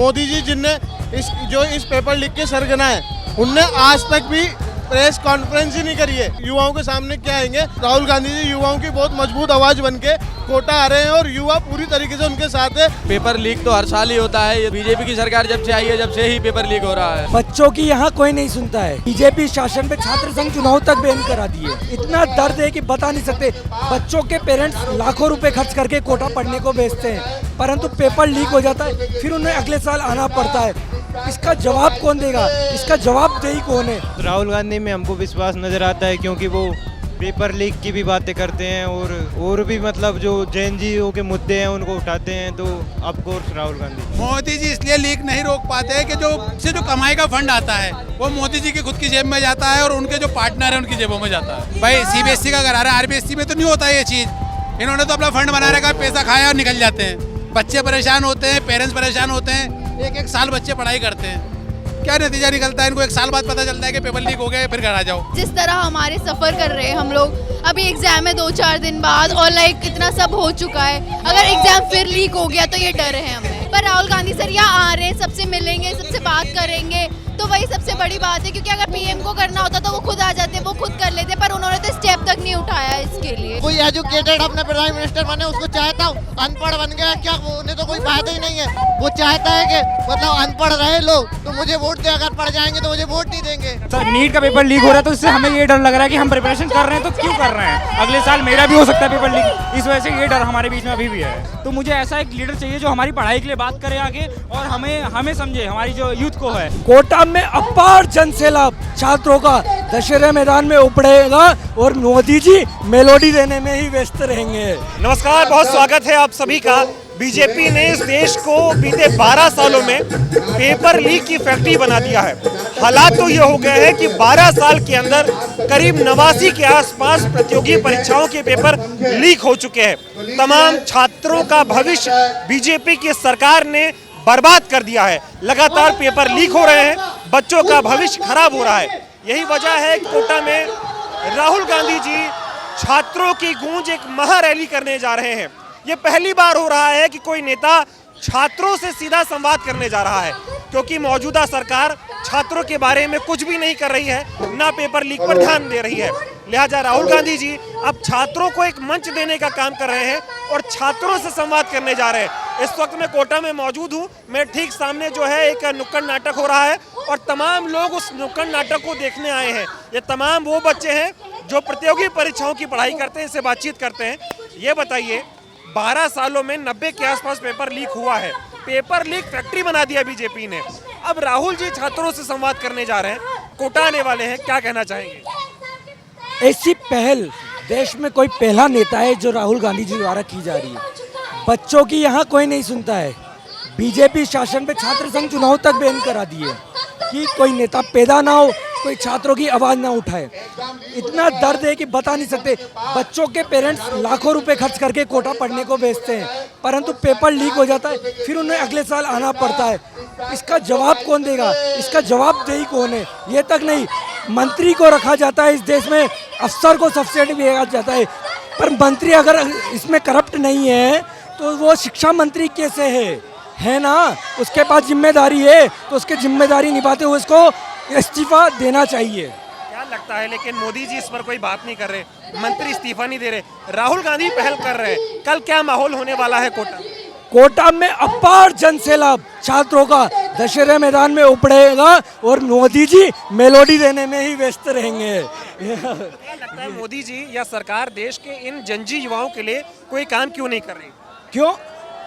मोदी जी जिनने इस paper leak के सरगना है, उनने आज तक भी प्रेस कॉन्फ्रेंस ही नहीं करी है। युवाओं के सामने क्या आएंगे? राहुल गांधी जी युवाओं की बहुत मजबूत आवाज बनके कोटा आ रहे हैं और युवा पूरी तरीके से उनके साथ है। पेपर लीक तो हर साल ही होता है। ये बीजेपी की सरकार जब से आई है, जब से ही पेपर लीक हो रहा है। बच्चों की यहाँ कोई नहीं सुनता है। बीजेपी शासन पे छात्र संघ चुनाव तक बैन करा दिए। इतना दर्द है कि बता नहीं सकते। बच्चों के पेरेंट्स लाखों रुपए खर्च करके कोटा पढ़ने को भेजते हैं, परंतु पेपर लीक हो जाता है, फिर उन्हें अगले साल आना पड़ता है। इसका जवाब कौन देगा? इसका जवाबदेही कौन है? राहुल गांधी में हमको विश्वास नजर आता है, क्योंकि वो पेपर लीक की भी बातें करते हैं और भी मतलब जो जेएनजीओ के मुद्दे हैं उनको उठाते हैं, तो ऑफ कोर्स राहुल गांधी। मोदी जी इसलिए लीक नहीं रोक पाते हैं कि जो कमाई का फंड आता है वो मोदी जी की खुद की जेब में जाता है और उनके जो पार्टनर है उनकी जेबों में जाता है। भाई सीबीएसई का करा रहा है, आरबीएसई में तो नहीं होता ये चीज। इन्होंने तो अपना फंड बना रखा, पैसा खाया और निकल जाते हैं। बच्चे परेशान होते हैं, पेरेंट्स परेशान होते हैं। एक साल बच्चे पढ़ाई करते हैं, क्या नतीजा निकलता है? इनको एक साल बाद पता चलता है कि पेपर लीक हो गया, फिर घर आ जाओ। जिस तरह हमारे सफर कर रहे हैं हम लोग, अभी एग्जाम है 2-4 दिन बाद और इतना सब हो चुका है। अगर एग्जाम फिर लीक हो गया तो ये डर है हमें। पर राहुल गांधी सर यहाँ आ रहे हैं, सबसे मिलेंगे, सबसे बात करेंगे, तो वही सबसे बड़ी बात है। क्योंकि अगर पीएम को करना होता तो वो खुद आ जाते, वो खुद कर लेते, पर उन्होंने तो स्टेप तक नहीं उठाया इसके लिए। कोई एजुकेटेड अपने प्राइम मिनिस्टर बने, उसको चाहता हूँ। अनपढ़ बन गया क्या? उन्हें तो कोई फायदा ही नहीं है। वो चाहता है कि मतलब अनपढ़ रहे लोग तो मुझे वोट दे, अगर पढ़ जाएंगे तो मुझे वोट नहीं देंगे। सर नीट का पेपर लीक हो रहा है तो इससे हमें ये डर लग रहा है कि हम प्रिपरेशन कर रहे हैं तो क्यों कर रहे हैं, अगले साल मेरा भी हो सकता है पेपर लीक। इस वजह से ये डर हमारे बीच में अभी भी है। तो मुझे ऐसा एक लीडर चाहिए जो हमारी पढ़ाई के लिए बात करे आगे और हमें समझे, हमारी जो यूथ को है। कोटा में अपार जनसैलाब छात्रों का दशहरे मैदान में उपड़ेगा और मोदी जी मेलोडी देने में ही व्यस्त रहेंगे। नमस्कार, बहुत स्वागत है आप सभी का। बीजेपी ने इस देश को बीते 12 सालों में पेपर लीक की फैक्ट्री बना दिया है। हालात तो ये हो गए हैं कि 12 साल के अंदर करीब 89 के आसपास प्रतियोगी परीक्षाओं के पेपर लीक हो चुके हैं। तमाम छात्रों का भविष्य बीजेपी की सरकार ने बर्बाद कर दिया है। लगातार पेपर लीक हो रहे हैं, बच्चों का भविष्य खराब हो रहा है। यही वजह है कि कोटा में राहुल गांधी जी छात्रों की गूंज एक महारैली करने जा रहे हैं। ये पहली बार हो रहा है कि कोई नेता छात्रों से सीधा संवाद करने जा रहा है, क्योंकि मौजूदा सरकार छात्रों के बारे में कुछ भी नहीं कर रही है, ना पेपर लीक पर ध्यान दे रही है। लिहाजा राहुल गांधी जी अब छात्रों को एक मंच देने का काम कर रहे हैं और छात्रों से संवाद करने जा रहे हैं। इस वक्त मैं कोटा में मौजूद हूँ। मैं ठीक सामने जो है एक नुक्कड़ नाटक हो रहा है और तमाम लोग उस नुक्कड़ नाटक को देखने आए हैं। ये तमाम वो बच्चे हैं जो प्रतियोगी परीक्षाओं की पढ़ाई करते हैं, इससे बातचीत करते हैं। ये बताइए, 12 सालों में 90 के आसपास पेपर लीक हुआ है, पेपर लीक फैक्ट्री बना दिया बीजेपी ने। अब राहुल जी छात्रों से संवाद करने जा रहे हैं, कोटा आने वाले हैं, क्या कहना चाहेंगे? ऐसी पहल देश में कोई पहला नेता है जो राहुल गांधी जी द्वारा की जा रही है। बच्चों की यहाँ कोई नहीं सुनता है। बीजेपी शासन पे छात्र संघ चुनाव तक बैन करा दिए कि कोई नेता पैदा ना हो, कोई छात्रों की आवाज ना उठाए। इतना दर्द है कि बता नहीं सकते। बच्चों के पेरेंट्स लाखों रुपए खर्च करके कोटा पढ़ने को भेजते हैं, परंतु पेपर लीक हो जाता है, फिर उन्हें अगले साल आना पड़ता है। इसका जवाब कौन देगा? इसका जवाबदेही कौन है? ये तक नहीं, मंत्री को रखा जाता है इस देश में, अफसर को सब्सिडी दिया जाता है, पर मंत्री अगर इसमें करप्ट नहीं है तो वो शिक्षा मंत्री कैसे है ना? उसके पास जिम्मेदारी है तो उसकी जिम्मेदारी निभाते हुए उसको इस्तीफा देना चाहिए। क्या लगता है, लेकिन मोदी जी इस पर कोई बात नहीं कर रहे, मंत्री इस्तीफा नहीं दे रहे, राहुल गांधी पहल कर रहे हैं। कल क्या माहौल होने वाला है कोटा में अपार जनसैलाब छात्रों का दशहरे मैदान में उपड़ेगा और मोदी जी मेलोडी देने में ही व्यस्त रहेंगे। क्या लगता है, मोदी जी या सरकार देश के इन जनजी युवाओं के लिए कोई काम क्यों नहीं कर रही? क्यों?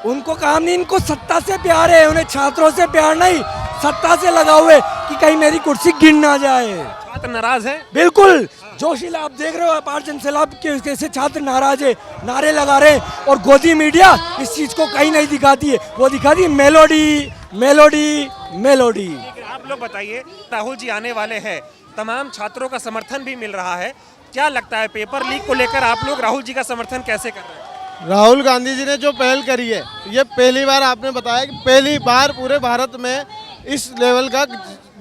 उनको काम नहीं, इनको सत्ता से प्यार है, उन्हें छात्रों से प्यार नहीं, सत्ता से लगा हुए कि कहीं मेरी कुर्सी गिर ना जाए। छात्र नाराज हैं? बिल्कुल जोशीला, आप देख रहे हो अपार जनसैलाब कैसे छात्र नाराज है, नारे लगा रहे हैं और गोदी मीडिया इस चीज को कहीं नहीं दिखाती है, वो दिखाती है मेलोडी मेलोडी मेलोडी। आप लोग बताइए, राहुल जी आने वाले हैं, तमाम छात्रों का समर्थन भी मिल रहा है, क्या लगता है पेपर लीक को लेकर आप लोग राहुल जी का समर्थन कैसे कर रहे हैं? राहुल गांधी जी ने जो पहल करी है, ये पहली बार आपने बताया कि पहली बार पूरे भारत में इस लेवल का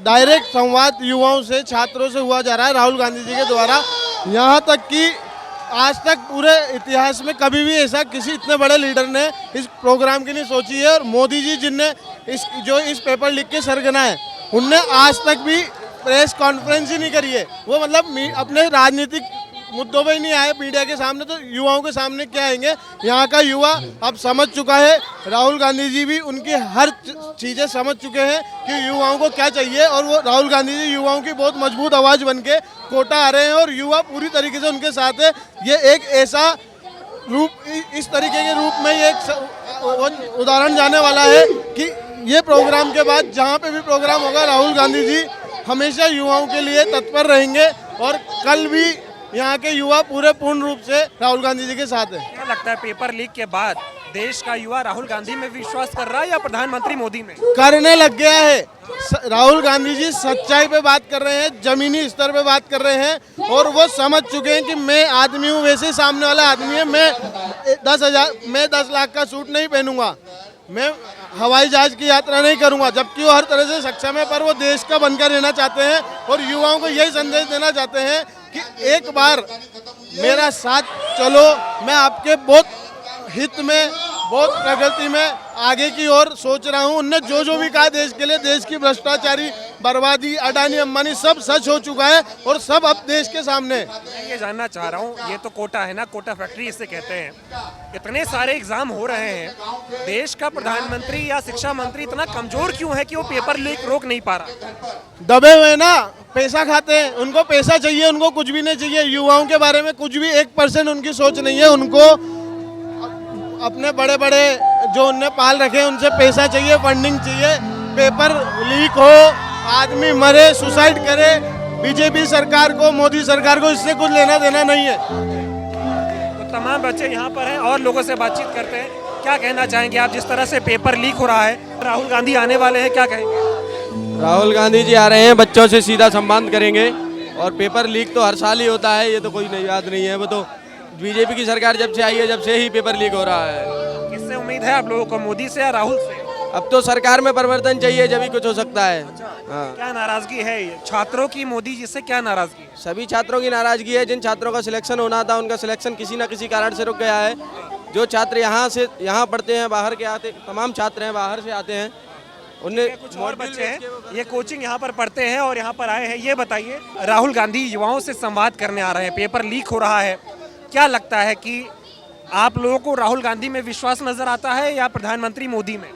डायरेक्ट संवाद युवाओं से, छात्रों से हुआ जा रहा है राहुल गांधी जी के द्वारा। यहाँ तक कि आज तक पूरे इतिहास में कभी भी ऐसा किसी इतने बड़े लीडर ने इस प्रोग्राम की नहीं सोची है। और मोदी जी जिनने इस पेपर लीक के सरगना है, उनने आज तक भी प्रेस कॉन्फ्रेंस ही नहीं करी है। वो मतलब अपने राजनीतिक मुद्दों पे ही नहीं आए मीडिया के सामने, तो युवाओं के सामने क्या आएंगे। यहाँ का युवा अब समझ चुका है, राहुल गांधी जी भी उनकी हर चीज़ें समझ चुके हैं कि युवाओं को क्या चाहिए। और वो राहुल गांधी जी युवाओं की बहुत मजबूत आवाज़ बन के कोटा आ रहे हैं और युवा पूरी तरीके से उनके साथ है। ये एक ऐसा रूप, इस तरीके के रूप में ये एक उदाहरण जाने वाला है कि ये प्रोग्राम के बाद जहाँ पे भी प्रोग्राम होगा, राहुल गांधी जी हमेशा युवाओं के लिए तत्पर रहेंगे। और कल भी यहाँ के युवा पूरे पूर्ण रूप से राहुल गांधी जी के साथ है। क्या लगता है पेपर लीक के बाद देश का युवा राहुल गांधी में विश्वास कर रहा है या प्रधानमंत्री मोदी में? करने लग गया है। राहुल गांधी जी सच्चाई पे बात कर रहे हैं, जमीनी स्तर पे बात कर रहे हैं और वो समझ चुके हैं कि मैं आदमी हूँ, वैसे सामने वाला आदमी है। मैं 10 लाख का सूट नहीं पहनूंगा, मैं हवाई जहाज की यात्रा नहीं करूंगा, जबकि वो हर तरह से सक्षम है। पर वो देश का बनकर रहना चाहते हैं और युवाओं को यही संदेश देना चाहते हैं कि एक बार मेरा साथ चलो, मैं आपके बहुत हित में, बहुत प्रगति में आगे की ओर सोच रहा हूँ। उनने जो भी कहा देश के लिए, देश की भ्रष्टाचारी बर्बादी, अडानी अंबानी सब सच हो चुका है और सब अब देश के सामने। मैं ये जानना चाह रहा हूँ, ये तो कोटा है ना, कोटा फैक्ट्री इसे कहते हैं, इतने सारे एग्जाम हो रहे हैं, देश का प्रधानमंत्री या शिक्षा मंत्री इतना कमजोर क्यों है कि वो पेपर लीक रोक नहीं पा रहा? दबे हुए ना, पैसा खाते हैं, उनको पैसा चाहिए, उनको कुछ भी नहीं चाहिए। युवाओं के बारे में कुछ भी 1% उनकी सोच नहीं है। उनको अपने बड़े बड़े जो उनने पाल रखे हैं उनसे पैसा चाहिए, फंडिंग चाहिए। पेपर लीक हो, आदमी मरे, सुसाइड करे, बीजेपी सरकार को, मोदी सरकार को इससे कुछ लेना देना नहीं है। तो तमाम बच्चे यहाँ पर हैं और लोगों से बातचीत करते हैं। क्या कहना चाहेंगे आप, जिस तरह से पेपर लीक हो रहा है, राहुल गांधी आने वाले हैं, क्या कहेंगे? राहुल गांधी जी आ रहे हैं, बच्चों से सीधा संवाद करेंगे। और पेपर लीक तो हर साल ही होता है, ये तो कोई नहीं याद नहीं है। वो तो बीजेपी की सरकार जब से आई है, जब से ही पेपर लीक हो रहा है। किससे उम्मीद है आप लोगों को, मोदी से या राहुल से? अब तो सरकार में परिवर्तन चाहिए, जब ही कुछ हो सकता है। हाँ। क्या नाराजगी है ये छात्रों की मोदी जी से, क्या नाराजगी? सभी छात्रों की नाराजगी है। जिन छात्रों का सिलेक्शन होना था, उनका सिलेक्शन किसी न किसी कारण से रुक गया है। जो छात्र यहाँ पढ़ते हैं, बाहर के आते, तमाम छात्र हैं बाहर से आते हैं, उनने कुछ और बच्चे हैं, ये कोचिंग यहाँ पर पढ़ते हैं और यहाँ पर आए हैं। ये बताइए, राहुल गांधी युवाओं से संवाद करने आ रहे हैं, पेपर लीक हो रहा है, क्या लगता है कि आप लोगों को राहुल गांधी में विश्वास नजर आता है या प्रधानमंत्री मोदी में?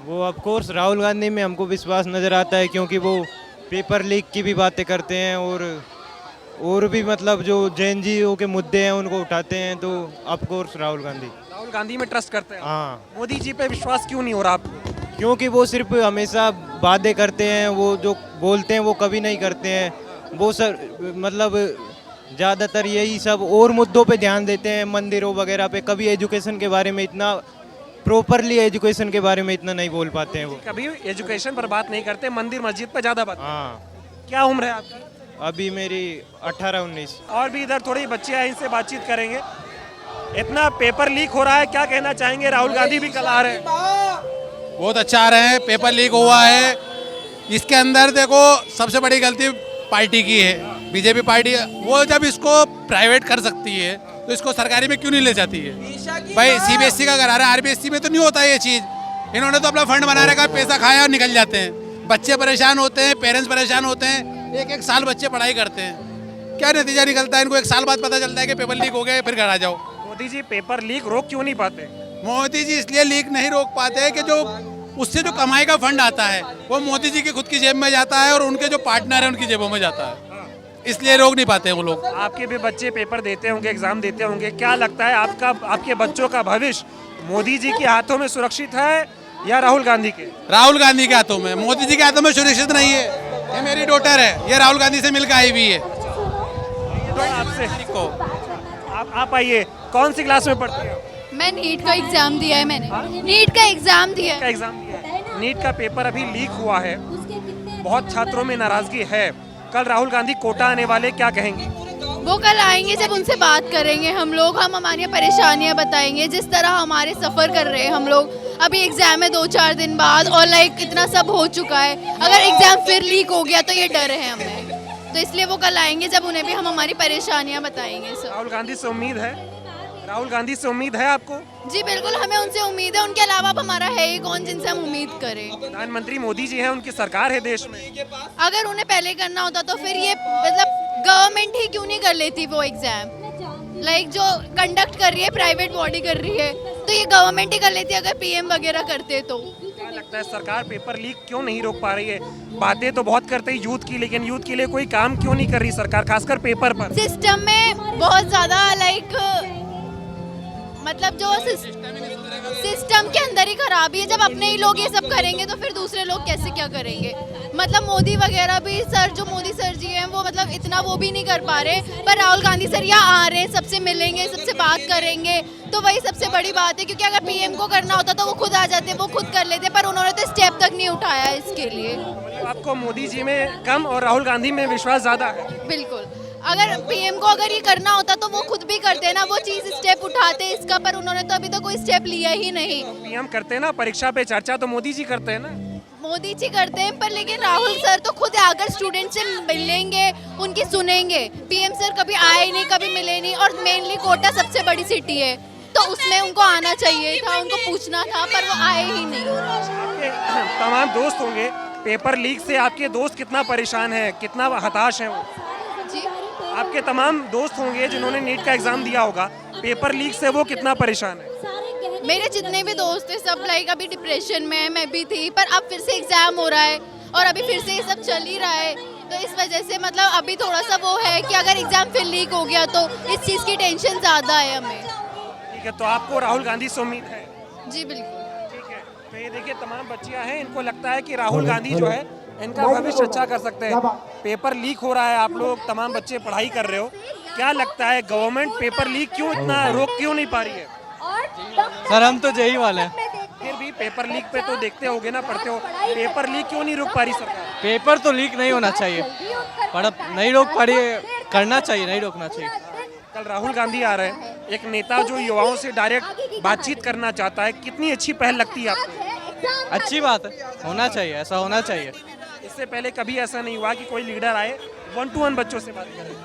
वो ऑफ कोर्स राहुल गांधी में हमको विश्वास नज़र आता है, क्योंकि वो पेपर लीक की भी बातें करते हैं और भी मतलब जो जेएनजीओ के मुद्दे हैं उनको उठाते हैं। तो ऑफ कोर्स राहुल गांधी में ट्रस्ट करते हैं। हाँ। मोदी जी पे विश्वास क्यों नहीं हो रहा आपको? क्योंकि वो सिर्फ हमेशा वादे करते हैं, वो जो बोलते हैं वो कभी नहीं करते हैं। वो सर मतलब ज़्यादातर यही सब और मुद्दों पे ध्यान देते हैं, मंदिरों वगैरह पे। कभी एजुकेशन के बारे में इतना प्रॉपरली, एजुकेशन के बारे में इतना नहीं बोल पाते हैं वो। कभी एजुकेशन पर बात नहीं करते, मंदिर मस्जिद पर ज़्यादा बात। हाँ। क्या उम्र है आपकी? अभी मेरी 18-19। और भी इधर थोड़ी बच्चे हैं, इनसे बातचीत करेंगे। इतना पेपर लीक हो रहा है, क्या कहना चाहेंगे? राहुल गांधी भी कल आ रहे हैं। बहुत अच्छा आ रहे हैं, पेपर लीक हुआ है। इसके अंदर देखो, सबसे बड़ी गलती पार्टी की है, बीजेपी पार्टी। वो जब इसको प्राइवेट कर सकती है तो इसको सरकारी में क्यों नहीं ले जाती है? भाई सीबीएसई का करा रहा है, आरबीएसई में तो नहीं होता ये चीज़। इन्होंने तो अपना फंड बना रखा है, पैसा खाया और निकल जाते हैं। बच्चे परेशान होते हैं, पेरेंट्स परेशान होते हैं। एक साल बच्चे पढ़ाई करते हैं, क्या नतीजा निकलता है? इनको 1 साल बाद पता चलता है कि पेपर लीक हो गया, फिर घर आ जाओ। मोदी जी पेपर लीक रोक क्यों नहीं पाते? मोदी जी इसलिए लीक नहीं रोक पाते हैं कि जो उससे जो कमाई का फंड आता है वो मोदी जी की खुद की जेब में जाता है और उनके जो पार्टनर हैं उनकी जेबों में जाता है, इसलिए रोक नहीं पाते हैं वो लोग। आपके भी बच्चे पेपर देते होंगे, एग्जाम देते होंगे, क्या लगता है आपके बच्चों का भविष्य मोदी जी के हाथों में सुरक्षित है या राहुल गांधी के? राहुल गांधी के हाथों में, मोदी जी के हाथों में सुरक्षित नहीं है। ये मेरी डॉटर है, ये राहुल गांधी से मिलकर आई हुई है। आपसे आप आइए, कौन सी क्लास में पढ़ते हो? मैं नीट का एग्जाम दिया है, मैंने नीट का एग्जाम दिया है। नीट का पेपर अभी लीक हुआ है, बहुत छात्रों में नाराजगी है। कल राहुल गांधी कोटा आने वाले, क्या कहेंगे? वो कल आएंगे, जब उनसे बात करेंगे हम लोग, हम हमारी परेशानियां बताएंगे, जिस तरह हमारे सफ़र कर रहे हैं हम लोग। अभी एग्जाम है 2-4 दिन बाद और इतना सब हो चुका है। अगर एग्जाम फिर लीक हो गया तो ये डर है हमें। तो इसलिए वो कल आएंगे जब उन्हें भी हम हमारी परेशानियां बताएंगे सर। राहुल गांधी से उम्मीद है? राहुल गांधी से उम्मीद है आपको? जी बिल्कुल, हमें उनसे उम्मीद है। उनके अलावा अब हमारा है ही कौन जिनसे हम उम्मीद करें। प्रधानमंत्री मोदी जी हैं, उनकी सरकार है देश में। अगर उन्हें पहले करना होता तो फिर ये मतलब गवर्नमेंट ही क्यों नहीं कर लेती वो एग्जाम, लाइक जो कंडक्ट कर रही है प्राइवेट बॉडी कर रही है, तो ये गवर्नमेंट ही कर लेती अगर पीएम वगैरह करते तो। क्या लगता है सरकार पेपर लीक क्यों नहीं रोक पा रही है? बातें तो बहुत करते हैं यूथ की, लेकिन यूथ के लिए कोई काम क्यों नहीं कर रही सरकार, खासकर पेपर पर? सिस्टम में बहुत ज्यादा लाइक मतलब जो सिस्टम के अंदर ही खराबी है। जब अपने ही लोग ये सब करेंगे तो फिर दूसरे लोग कैसे क्या करेंगे। मतलब मोदी वगैरह भी सर, जो मोदी सर जी हैं वो मतलब इतना वो भी नहीं कर पा रहे, पर राहुल गांधी सर यहाँ आ रहे हैं, सबसे मिलेंगे, सबसे बात करेंगे, तो वही सबसे बड़ी बात है। क्योंकि अगर पीएम को करना होता तो वो खुद आ जाते, वो खुद कर लेते, पर उन्होंने तो स्टेप तक नहीं उठाया इसके लिए। आपको मोदी जी में कम और राहुल गांधी में विश्वास ज्यादा है? बिल्कुल, अगर पीएम को अगर ये करना होता तो वो खुद भी करते ना, वो चीज स्टेप उठाते इसका, पर उन्होंने तो अभी तो कोई स्टेप लिया ही नहीं। पीएम करते हैं ना परीक्षा पे चर्चा, तो मोदी जी करते हैं ना। मोदी जी करते हैं, पर लेकिन राहुल सर तो खुद आकर स्टूडेंट से मिलेंगे, उनकी सुनेंगे। पीएम सर कभी आए नहीं, कभी मिले नहीं, और मेनली कोटा सबसे बड़ी सिटी है तो उसमें उनको आना चाहिए था, उनको पूछना था, पर वो आए ही नहीं। आपके तमाम दोस्त होंगे, पेपर लीक से आपके दोस्त कितना परेशान है, कितना हताश है वो? जी आपके तमाम दोस्त होंगे जिन्होंने नीट का एग्जाम दिया होगा, पेपर लीक से वो कितना परेशान है? मेरे जितने भी दोस्त थे सब लाइक अभी डिप्रेशन में है, मैं भी थी, पर अब फिर से एग्जाम हो रहा है और अभी फिर से ये सब चल ही रहा है, तो इस वजह से मतलब अभी थोड़ा सा वो है कि अगर एग्जाम फिर लीक हो गया तो इस चीज़ की टेंशन ज़्यादा है हमें। ठीक है, तो आपको राहुल गांधी से उम्मीद है? जी बिल्कुल। ठीक है, तो ये देखिए तमाम बच्चियां हैं, इनको लगता है कि राहुल गांधी जो है इनका भविष्य अच्छा कर सकते हैं। पेपर लीक हो रहा है, आप लोग तमाम बच्चे पढ़ाई कर रहे हो, क्या लगता है गवर्नमेंट पेपर लीक क्यों इतना रोक क्यों नहीं पा रही है? सर हम तो यही वाले हैं। फिर भी पेपर लीक पे तो देखते होगे ना, पढ़ते हो, पेपर लीक क्यों नहीं रोक पा रही सरकार? पेपर तो लीक नहीं होना चाहिए, पर नहीं रोक पा रही है, करना चाहिए, नहीं रोकना चाहिए। कल राहुल गांधी आ रहे हैं, एक नेता जो युवाओं से डायरेक्ट बातचीत करना चाहता है, कितनी अच्छी पहल लगती है आपको? अच्छी बात है, होना चाहिए, ऐसा होना चाहिए। इससे पहले कभी ऐसा नहीं हुआ कि कोई लीडर आए 1-to-1 बच्चों से बात करे।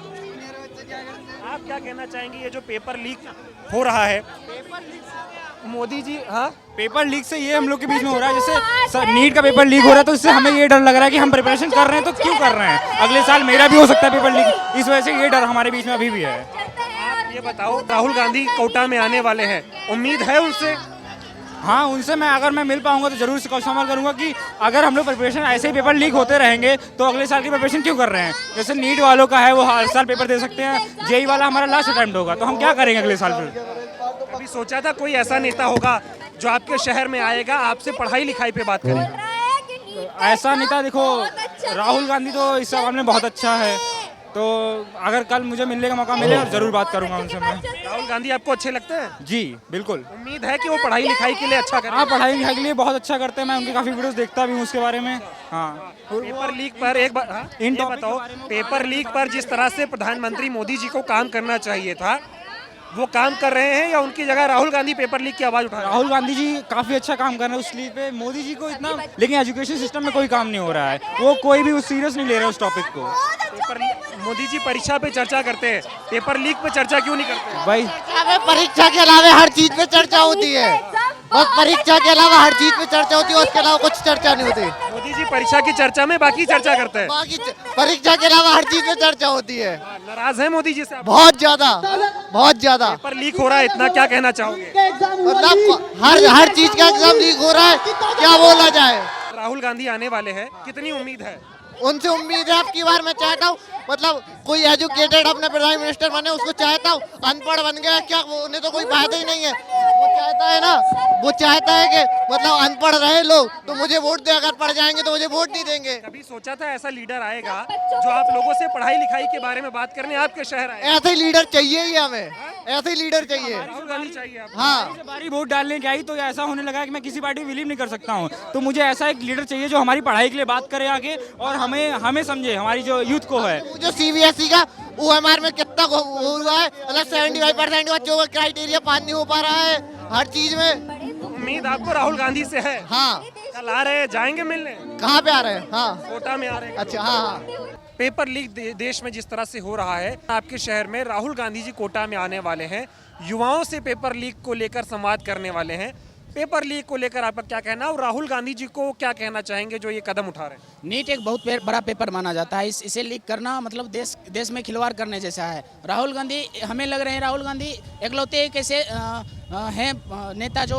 आप क्या कहना चाहेंगे, ये जो पेपर लीक हो रहा है? मोदी जी, हाँ, पेपर लीक से ये हम लोग के बीच में हो रहा है, जैसे नीट का पेपर लीक हो रहा है तो इससे हमें ये डर लग रहा है कि हम प्रिपरेशन कर रहे हैं तो क्यों कर रहे हैं, अगले साल मेरा भी हो सकता है पेपर लीक, इस वजह से ये डर हमारे बीच में अभी भी है। आप ये बताओ, राहुल गांधी कोटा में आने वाले हैं, उम्मीद है उनसे? हाँ, उनसे अगर मैं मिल पाऊंगा तो जरूर इस्तेमाल करूंगा कि अगर हम लोग प्रिपरेशन ऐसे ही पेपर लीक होते रहेंगे तो अगले साल की प्रिपरेशन क्यों कर रहे हैं। जैसे नीट वालों का है वो हर साल पेपर दे सकते हैं, जेई वाला हमारा लास्ट अटेम्प्ट होगा, तो हम क्या करेंगे अगले साल फिर। अभी सोचा था कोई ऐसा नेता होगा जो आपके शहर में आएगा, आपसे पढ़ाई लिखाई पे बात करेगा? ऐसा नेता देखो, राहुल गांधी तो इस सवाल में बहुत अच्छा है, तो अगर कल मुझे मिलने का मौका मिले और जरूर बात करूंगा उनसे मैं। राहुल गांधी आपको अच्छे लगते हैं? जी बिल्कुल। उम्मीद है कि वो पढ़ाई लिखाई के लिए अच्छा करें? हाँ, पढ़ाई लिखाई के लिए बहुत अच्छा करते हैं, मैं उनकी काफ़ी वीडियोस देखता भी हूँ उसके बारे में। हाँ, पेपर लीक पर एक बार, हाँ, ये बताओ, पेपर लीक पर जिस तरह से प्रधानमंत्री मोदी जी को काम करना चाहिए था, वो काम कर रहे हैं या उनकी जगह राहुल गांधी पेपर लीक की आवाज उठा रहे हैं? राहुल गांधी जी काफ़ी अच्छा काम कर रहे हैं उस लीग पे, मोदी जी को इतना, लेकिन एजुकेशन सिस्टम में कोई काम नहीं हो रहा है, वो कोई भी सीरियस नहीं ले रहे उस टॉपिक को। मोदी जी परीक्षा पे चर्चा करते हैं, पेपर लीक पे चर्चा क्यों नहीं करते? भाई परीक्षा के अलावा हर चीज पे चर्चा होती है, बस परीक्षा के अलावा हर चीज पे चर्चा होती है, उसके अलावा कुछ चर्चा नहीं होती। मोदी जी परीक्षा की चर्चा में बाकी चर्चा करते हैं, बाकी परीक्षा के अलावा हर चीज पे चर्चा होती है। नाराज है मोदी जी से आप? बहुत ज्यादा, बहुत ज्यादा। पेपर लीक हो रहा है, इतना क्या कहना चाहोगे? मतलब हर चीज का एग्जाम लीक हो रहा है, क्या बोला जाए। राहुल गांधी आने वाले हैं, कितनी उम्मीद है? उनसे उम्मीद है, अब की बार मैं चाहता हूँ मतलब कोई एजुकेटेड अपने प्राइम मिनिस्टर बने, उसको चाहता हूँ। अनपढ़ बन गया क्या, उन्हें तो कोई फायदा ही नहीं है। वो चाहता है ना, वो चाहता है कि मतलब अनपढ़ रहे लोग तो मुझे वोट दे, अगर पढ़ जाएंगे तो मुझे वोट नहीं देंगे। कभी सोचा था ऐसा लीडर आएगा जो आप लोगों से पढ़ाई लिखाई के बारे में बात करने आपके शहर आए? ऐसे ही लीडर चाहिए ही हमें, ऐसे ही लीडर चाहिए। राहुल गांधी चाहिए आपको? हाँ, बारी वोट डालने की आई तो ऐसा होने लगा कि मैं किसी पार्टी में बिलीव नहीं कर सकता हूँ, तो मुझे ऐसा एक लीडर चाहिए जो हमारी पढ़ाई के लिए बात करे आगे और हमें समझे, हमारी जो यूथ को है। जो CBSE का OMR में कितना हुआ है, मतलब 75% बच्चों का क्राइटेरिया पास नहीं हो पा रहा है हर चीज में। उम्मीद आपको राहुल गांधी से है? हाँ। कल आ रहे हैं, जाएंगे मिलने? कहाँ पे आ रहे हैं? हाँ, कोटा में आ रहे हैं। अच्छा, हाँ हाँ। पेपर लीक देश में जिस तरह से हो रहा है, आपके शहर में राहुल गांधी जी कोटा में आने वाले हैं, युवाओं से पेपर लीक को लेकर संवाद करने वाले हैं। पेपर लीक को लेकर आपका क्या कहना है और राहुल गांधी जी को क्या कहना चाहेंगे जो ये कदम उठा रहे हैं? नीट एक बहुत बड़ा पेपर माना जाता है, इसे लीक करना मतलब देश में खिलवाड़ करने जैसा है। राहुल गांधी, हमें लग रहे हैं राहुल गांधी एकलौते एक ऐसे हैं नेता जो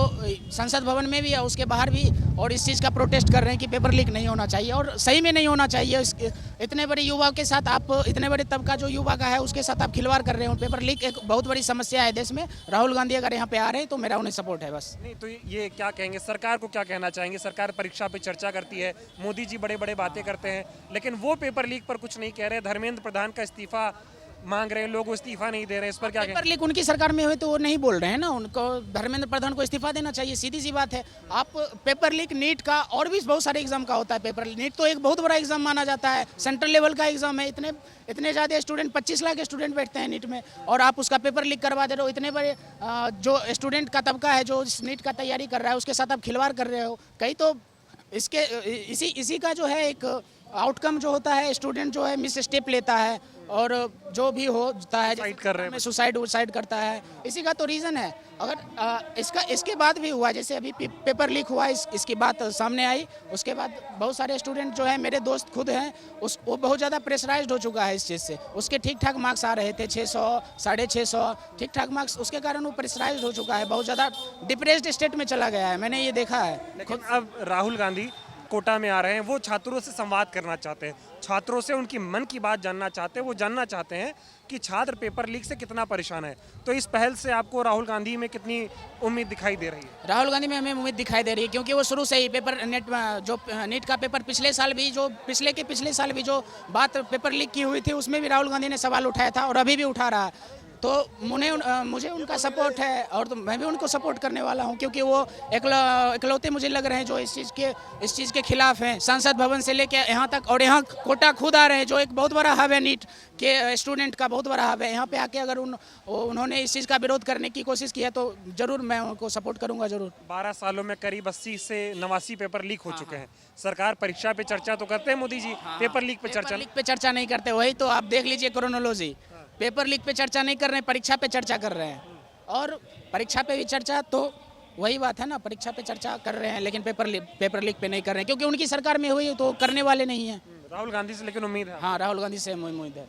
संसद भवन में भी है, उसके बाहर भी, और इस चीज़ का प्रोटेस्ट कर रहे हैं कि पेपर लीक नहीं होना चाहिए, और सही में नहीं होना चाहिए। इतने बड़े युवा के साथ आप, इतने बड़े तबका जो युवा का है उसके साथ आप खिलवाड़ कर रहे हो। पेपर लीक एक बहुत बड़ी समस्या है देश में। राहुल गांधी अगर यहाँ पे आ रहे हैं तो मेरा उन्हें सपोर्ट है बस। नहीं तो ये क्या कहेंगे, सरकार को क्या कहना चाहेंगे? सरकार परीक्षा पे चर्चा करती है, मोदी जी बड़े बड़े बातें करते हैं, लेकिन वो पेपर लीक पर कुछ नहीं कह रहे। धर्मेंद्र प्रधान का इस्तीफा मांग रहे हैं लोग, वो इस्तीफा नहीं दे रहे, इस पर क्या पेपर लीक उनकी सरकार में हुए तो वो नहीं बोल रहे हैं ना, उनको धर्मेंद्र प्रधान को इस्तीफा देना चाहिए, सीधी सी बात है। आप पेपर लीक नीट का और भी बहुत सारे एग्जाम का होता है। पेपर नीट तो एक बहुत बड़ा एग्जाम माना जाता है, सेंट्रल लेवल का एग्जाम है। इतने ज़्यादा स्टूडेंट, 25 लाख स्टूडेंट बैठते हैं नीट में, और आप उसका पेपर लीक करवा दे रहे हो। इतने बड़े जो स्टूडेंट का तबका है जो नीट का तैयारी कर रहा है उसके साथ आप खिलवाड़ कर रहे हो। कहीं तो इसके इसी का जो है एक आउटकम जो होता है, स्टूडेंट जो है मिस स्टेप लेता है और जो भी होता है सुसाइड करता है, इसी का तो रीज़न है। अगर इसके बाद भी हुआ, जैसे अभी पेपर लीक हुआ, इसकी बात सामने आई, उसके बाद बहुत सारे स्टूडेंट जो है, मेरे दोस्त खुद हैं, वो बहुत ज़्यादा प्रेशराइज्ड हो चुका है इस चीज़ से। उसके ठीक ठाक मार्क्स आ रहे थे 600, 650 ठीक ठाक मार्क्स, उसके कारण वो प्रेशराइज्ड हो चुका है, बहुत ज़्यादा डिप्रेस्ड स्टेट में चला गया है। मैंने ये देखा है। लेकिन अब राहुल गांधी कोटा में आ रहे हैं, वो छात्रों से संवाद करना चाहते हैं, छात्रों से उनकी मन की बात जानना चाहते हैं। वो जानना चाहते हैं कि छात्र पेपर लीक से कितना परेशान है। तो इस पहल से आपको राहुल गांधी में कितनी उम्मीद दिखाई दे रही है? राहुल गांधी में हमें उम्मीद दिखाई दे रही है, क्योंकि वो शुरू से ही नीट का पेपर पिछले साल भी जो बात पेपर लीक की हुई थी उसमें भी राहुल गांधी ने सवाल उठाया था और अभी भी उठा रहा है। तो मुझे उनका सपोर्ट है, और तो मैं भी उनको सपोर्ट करने वाला हूं, क्योंकि वो इकलौते मुझे लग रहे हैं जो इस चीज़ के खिलाफ हैं। संसद भवन से लेके यहाँ तक, और यहाँ कोटा खुद आ रहे हैं जो एक बहुत बड़ा हब है, नीट के स्टूडेंट का बहुत बड़ा हब है। यहाँ पे आके अगर उन्होंने इस चीज़ का विरोध करने की कोशिश की है तो ज़रूर मैं उनको सपोर्ट करूँगा, ज़रूर। 12 सालों में करीब 80 से 89 पेपर लीक हो चुके हैं। सरकार परीक्षा पे चर्चा तो करते हैं मोदी जी, पेपर लीक पे चर्चा नहीं करते। वही तो आप देख लीजिए क्रोनोलॉजी, पेपर लीक पे चर्चा नहीं कर रहे हैं, परीक्षा पे चर्चा कर रहे हैं। और परीक्षा पे भी चर्चा, तो वही बात है ना, परीक्षा पे चर्चा कर रहे हैं लेकिन पेपर लीक पे नहीं कर रहे हैं, क्योंकि उनकी सरकार में हुई तो करने वाले नहीं है। राहुल गांधी से लेकिन उम्मीद है? हाँ, राहुल गांधी से उम्मीद है।